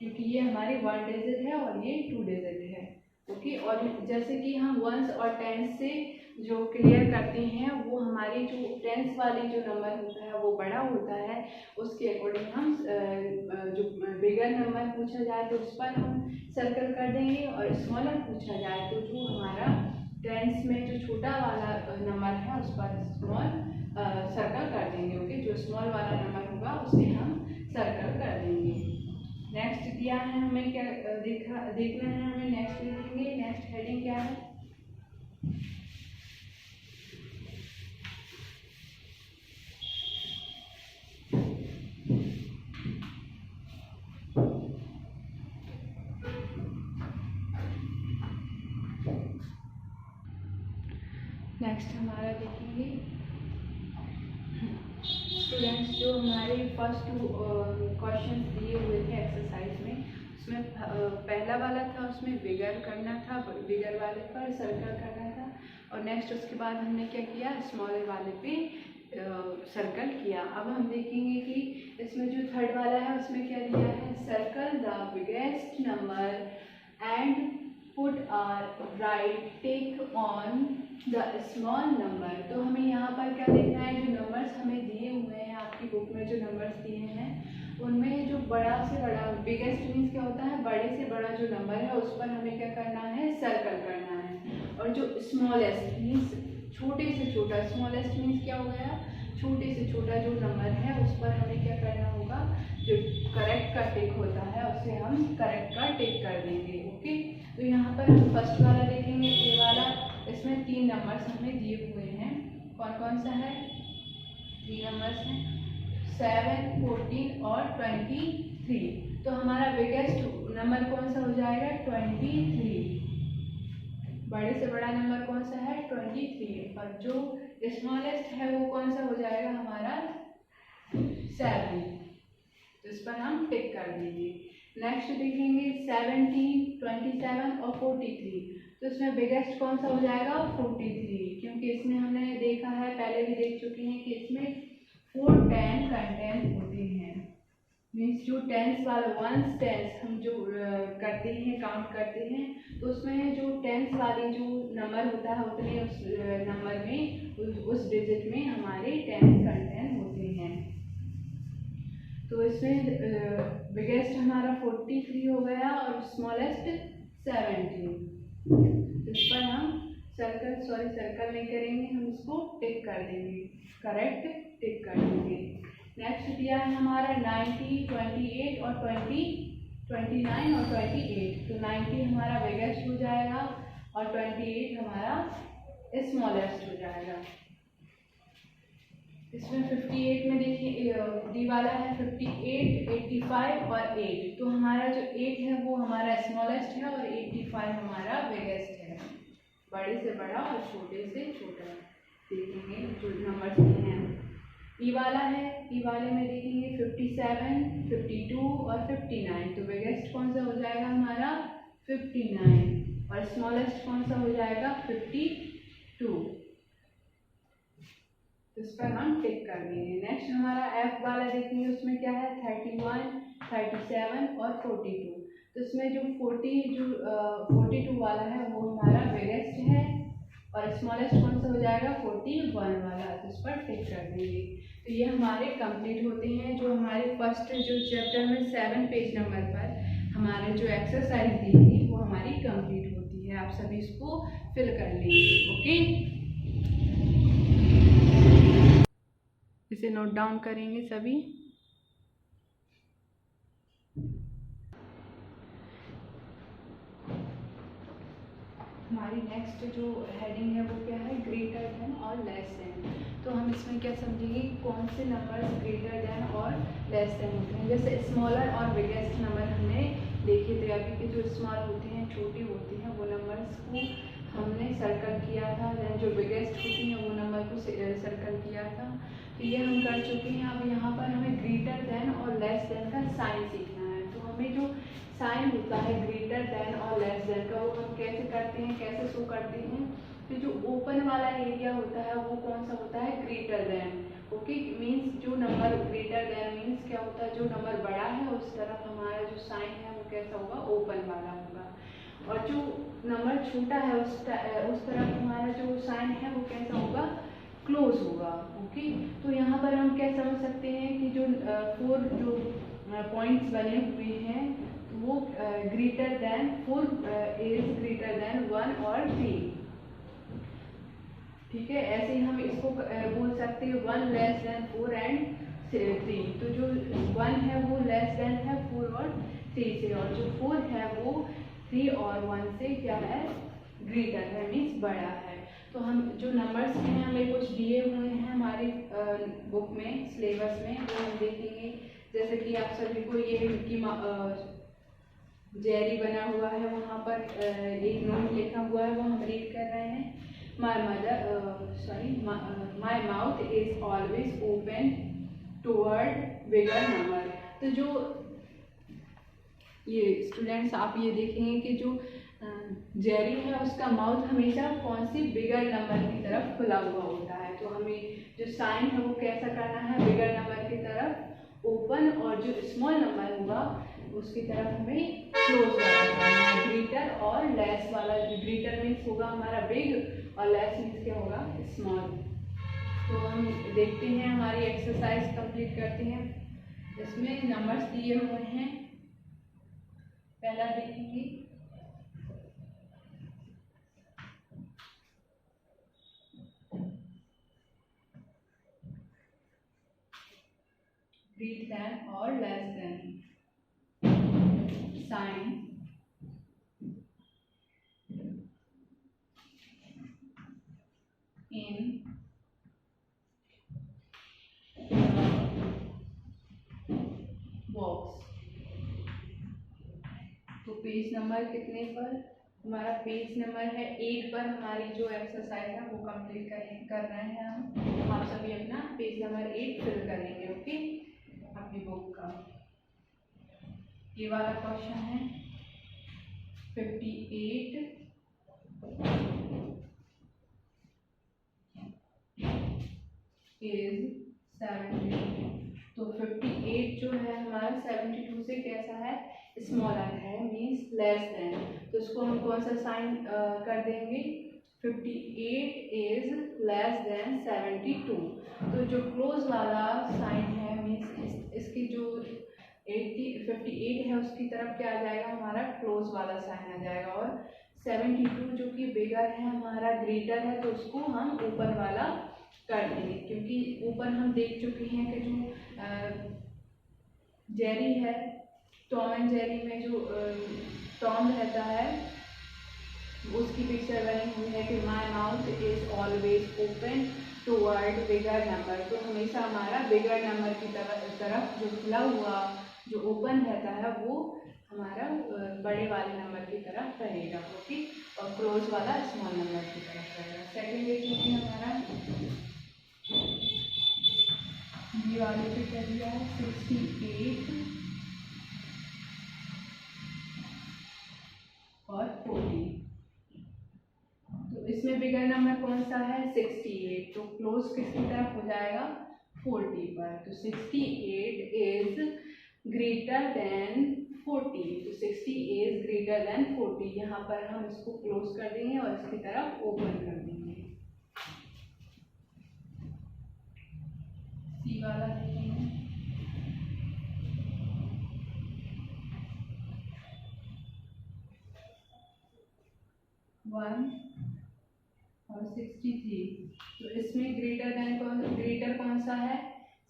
क्योंकि ये हमारी 1 डिजिट है और ये 2 डिजिट है। ओके और जैसे कि हम 1s और 10s से जो क्लियर करते हैं, वो हमारी जो 10s वाली जो नंबर होता है वो बड़ा होता है, उसके अकॉर्डिंग हम जो बिगर नंबर पूछा जाए तो उस पर हम सर्कल कर देंगे, और स्मॉलर पूछा जाए तो जो हमारा 10s में जो छोटा वाला नंबर है उस पर देंगे। ओके, जो स्मॉल वाला नंबर होगा उसे हम सर्कल कर देंगे। नेक्स्ट दिया है हमें, क्या देखना है हमें, नेक्स्ट लिखेंगे। नेक्स्ट हेडिंग क्या है? नेक्स्ट हमारा देखेंगे स्टूडेंट्स, जो हमारे फर्स्ट क्वेश्चन दिए हुए थे एक्सरसाइज में, उसमें पहला वाला था, उसमें बिगर करना था, बिगर वाले पर सर्कल करना था, और नेक्स्ट उसके बाद हमने क्या किया, स्मॉलर वाले पे सर्कल किया। अब हम देखेंगे कि इसमें जो थर्ड वाला है उसमें क्या दिया है, circle the biggest number and put a right tick on the small number. तो हमें यहाँ पर क्या देखना है, जो नंबर्स हमें दिए हुए हैं आपकी बुक में, जो नंबर्स दिए हैं उनमें जो बड़ा से बड़ा, बिगेस्ट मीन्स क्या होता है, बड़े से बड़ा जो नंबर है उस पर हमें क्या करना है, सर्कल करना है। और जो स्मॉलेस्ट मीन्स छोटे से छोटा, स्मॉलेस्ट मीन्स क्या हो गया, छोटे से छोटा जो नंबर है उस पर हमें क्या करना होगा, जो करेक्ट का टिक होता है उसे हम करेक्ट का टिक कर देंगे। ओके, तो यहाँ पर हम फर्स्ट वाला देखेंगे, ये वाला। इसमें 3 नंबर्स हमें दिए हुए हैं, कौन कौन सा है, 3 नंबर्स हैं, 7, 14 और 23। तो हमारा बिगेस्ट नंबर कौन सा हो जाएगा, 23। बड़े से बड़ा नंबर कौन सा है, 23, और जो स्मॉलेस्ट है वो कौन सा हो जाएगा हमारा, 7। तो इस पर हम टिक कर देंगे। नेक्स्ट देखेंगे 17, 27 और 43। तो इसमें बिगेस्ट कौन सा हो जाएगा, 43, क्योंकि इसमें हमने देखा है, पहले भी देख चुके हैं कि इसमें 4 10 कंटेंट होते हैं। मीन्स जो टेंस वाला, वंस टेंस हम जो करते हैं, काउंट करते हैं, तो उसमें जो टेंस वाली जो नंबर होता है उतने उस नंबर में, उस डिजिट में हमारे टेंस कंटेंट होते हैं। तो इसमें बिगेस्ट हमारा 43 हो गया और स्मॉलेस्ट 17। इस पर हम सर्कल नहीं करेंगे, हम इसको टिक कर देंगे, करेक्ट टिक कर देंगे। नेक्स्ट दिया है हमारा 90, 28 और 29 और 28। तो 90 हमारा बिगेस्ट हो जाएगा और 28 हमारा स्मॉलेस्ट हो जाएगा। इसमें 58 में देखिए डी वाला है 58, 85 और 8। तो हमारा जो 8 है वो हमारा स्मॉलेस्ट है और 85 हमारा बिगेस्ट है, बड़े से बड़ा और छोटे से छोटा। देखेंगे जो नंबर दिए हैं, ई वाला है, ई वाले में देखेंगे 57, 52 और 59। तो बिगेस्ट कौन सा हो जाएगा हमारा, 59, और स्मॉलेस्ट कौन सा हो जाएगा, 52। तो इस पर हम टिक कर देंगे। नेक्स्ट हमारा एफ वाला देखेंगे, उसमें क्या है 31, 37 और 42। तो इसमें जो 42 वाला है वो हमारा बिगेस्ट है और स्मॉलेस्ट कौन सा हो जाएगा, 41 वाला। तो इस पर टिक कर देंगे। तो ये हमारे कंप्लीट होते हैं, जो हमारे फर्स्ट जो चैप्टर में 7 पेज नंबर पर हमारे जो एक्सरसाइज दी थी वो हमारी कंप्लीट होती है। आप सभी इसको फिल कर लीजिए। ओके, इसे नोट डाउन करेंगे सभी। हमारी नेक्स्ट जो हेडिंग है वो क्या है, ग्रेटर देन और लेस देन। तो हम इसमें क्या समझेंगे, कौन से नंबर ग्रेटर देन और लेस देन होते हैं। जैसे स्मॉलर और बिगेस्ट नंबर हमने देखे थे अभी के, जो स्मॉल होते हैं, छोटे होते हैं, वो नंबर्स को हमने सर्कल किया था। देन जो बिगेस्ट होती हैं वो नंबर को सर्कल किया था। तो ये हम कर चुके हैं। अब यहाँ पर हमें ग्रेटर देन और लेस देन का साइन सीखना है। तो हमें जो साइन होता है ग्रेटर देन और लेस देन का, वो हम कैसे करते हैं, कैसे शो करते हैं। तो जो ओपन वाला एरिया होता है वो कौन सा होता है, ग्रेटर देन। ओके, मीन्स जो नंबर ग्रेटर देन मीन्स क्या होता है, जो नंबर बड़ा है उस तरफ हमारा जो साइन है वो कैसा होगा, ओपन वाला होगा। और जो नंबर छोटा है उस तरफ हमारा जो साइन है वो कैसा होगा, क्लोज होगा। ओके, तो यहाँ पर हम क्या समझ सकते हैं कि जो 4 जो पॉइंट्स बने हुए हैं वो greater than 4 is greater than 1 और 3। ठीक है, ऐसे ही हम इसको बोल सकते हैं 1 लेस देन 4 एंड 3। तो जो 1 है वो लेस देन है 4 और 3 से, और जो 4 है वो 3 और 1 से क्या है, ग्रेटर है, मीन्स बड़ा है। तो हम जो नंबर्स हैं हमें कुछ दिए हुए हैं हमारी बुक में, सिलेबस में, वो हम देखेंगे। जैसे कि आप सभी को ये कि जेरी बना हुआ है, वहाँ पर एक नोट लिखा हुआ है, वो हम रीड कर रहे हैं। My mouth is always open toward bigger number। तो जो ये स्टूडेंट्स आप ये देखेंगे कि जो जेरी है उसका माउथ हमेशा कौन सी बिगर नंबर की तरफ खुला हुआ होता है। तो हमें जो साइन है वो कैसा करना है, बिगर नंबर की तरफ ओपन, और जो स्मॉल नंबर होगा उसकी तरफ हमें क्लोज वाला करना है। ग्रेटर और लेस वाला, ग्रेटर मीन्स होगा हमारा बिग और लेस मीन्स क्या होगा, स्मॉल। तो हम देखते हैं, हमारी एक्सरसाइज कंप्लीट करते हैं। इसमें नंबर्स दिए हुए हैं, पहला देखेंगे। ग्रेटर देन और less than sign in box. तो पेज नंबर कितने पर, हमारा पेज नंबर है 8 पर हमारी जो एक्सरसाइज है वो कंप्लीट कर रहे हैं हम। आप सभी अपना पेज नंबर 8 फिल करेंगे, ओके, अपनी बुक का। ये वाला क्वेश्चन है 58 इज 72। तो 58 जो है हमारा 72 से कैसा है, स्मॉलर है, मीन्स लेस देन। तो इसको हम कौन सा साइन कर देंगे, 58 इज लेस देन 72। तो जो क्लोज वाला साइन है, मीन्स इसकी जो 58 है उसकी तरफ क्या आ जाएगा, हमारा क्लोज वाला साइन आ जाएगा। और 72 जो कि बिगर है, हमारा ग्रेटर है, तो उसको हम ऊपर वाला कर देंगे। क्योंकि ऊपर हम देख चुके हैं कि जो जेरी है, टॉम एंड जेरी में जो टॉम रहता है उसकी पिक्चर बनी हुई है कि my mouth is always open toward bigger number. तो हमेशा हमारा बिगर नंबर की तरफ जो खुला हुआ जो ओपन रहता है वो हमारा बड़े वाले नंबर की तरफ रहेगा, ओके, और क्लोज वाला स्मॉल नंबर की तरफ रहेगा। सेकेंड देखिए हमारा ये वाले पे क्या दिया है, 68 और 40। तो इसमें बिगर नंबर कौन सा है, 68। तो क्लोज किसकी तरफ हो जाएगा, 40 पर। तो 68 इज ग्रेटर देन 40। तो 60 इज ग्रेटर देन 40। यहाँ पर हम इसको क्लोज कर देंगे और इसकी तरफ ओपन कर देंगे। सी वाला देखेंगे, 1 और 63। तो इसमें ग्रेटर कौन सा है,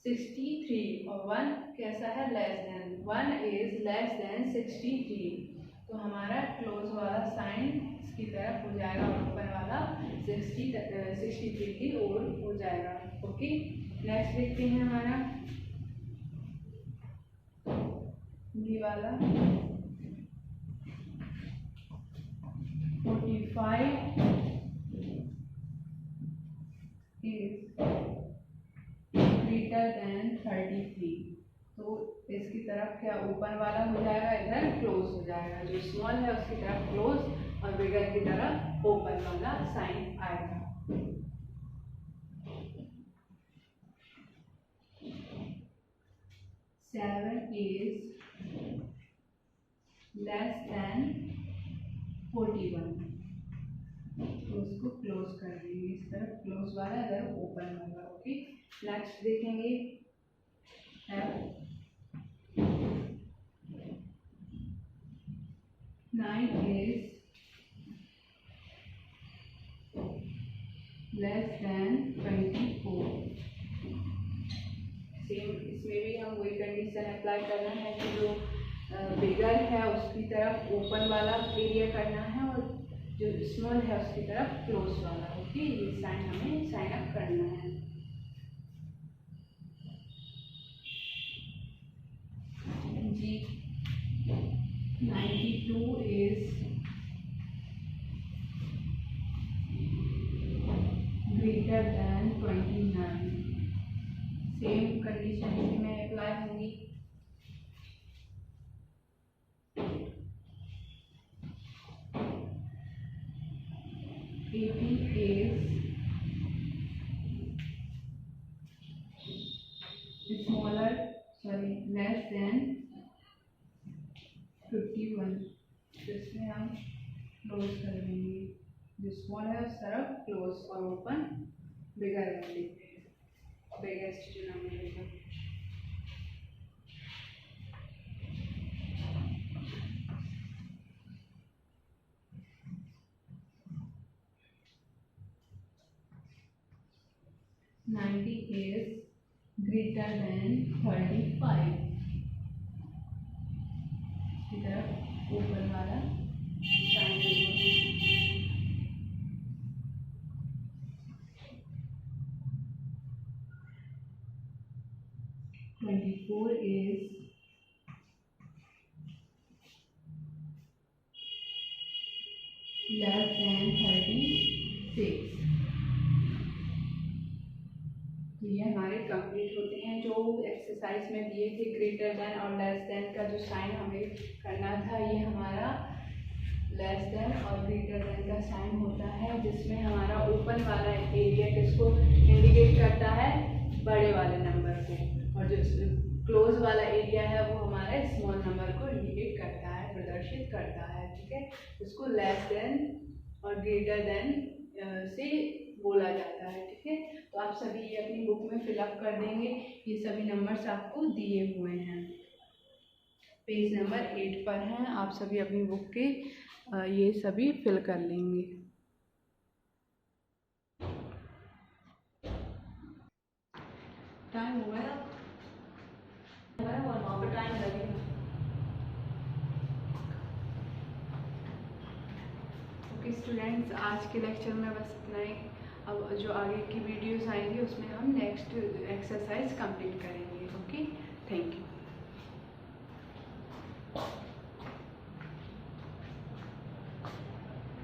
63, और 1 कैसा है, less than. 1 is less than 63। तो हमारा क्लोज वाला साइन इसकी तरफ हो जाएगा, ओपन वाला 63 की ओर हो जाएगा, ओके। नेक्स्ट देखते हैं हमारा बी वाला 45 is greater than 33। तो इसकी तरफ क्या ऊपर वाला हो जाएगा, इधर क्लोज हो जाएगा। जो स्मॉल है उसकी तरफ क्लोज और बिगर की तरफ ओपन वाला साइन आएगा। 7 is less than 41। तो उसको क्लोज कर देंगे, इस तरफ क्लोज वाला, इधर ओपन होगा, ओके। नेक्स्ट देखेंगे 9 is लेस देन 24। सेम इसमें भी हम वही कंडीशन अप्लाई करना है कि जो बिगर है उसकी तरफ ओपन वाला एरिया करना है और जो स्मॉल है उसकी तरफ क्लोज वाला। ओके, ये साइन हमें साइन अप करना है। जी 92 is greater than 29। Same condition इसमें अप्लाई होंगी। 80 is less than 51। तो इसमें हम क्लोज कर देंगे, जो स्मॉल है उस तरफ क्लोज और ओपन बिगर कर देंगे, बिगेस्ट जो नाम है। नाइन्टी इज ग्रेटर देन 35 की तरफ ऊपर वाला साइन। 24 is less than 36। तो ये हमारे कंप्लीट होते हैं जो एक्सरसाइज में दिए थे। ग्रेटर देन और लेस देन का जो साइन हमें करना था, ये हमारा लेस देन और ग्रेटर देन का साइन होता है, जिसमें हमारा ओपन वाला एरिया किसको इंडिकेट करता है, बड़े वाले नंबर को, और जो क्लोज वाला एरिया है वो हमारे स्मॉल नंबर को इंडिकेट करता है, प्रदर्शित करता है। ठीक है, इसको लेस देन और ग्रेटर देन से बोला जाता है। ठीक है, तो आप सभी ये अपनी बुक में फिलअप कर देंगे। ये सभी नंबर्स आपको दिए हुए हैं, पेज नंबर 8 पर हैं। आप सभी अपनी बुक के ये सभी फिल कर लेंगे। टाइम हो गया और वहाँ पर टाइम लगेगा। ओके स्टूडेंट्स, आज के लेक्चर में बस इतना ही। अब जो आगे की वीडियोस आएंगी उसमें हम नेक्स्ट एक्सरसाइज कंप्लीट करेंगे। Okay, thank you.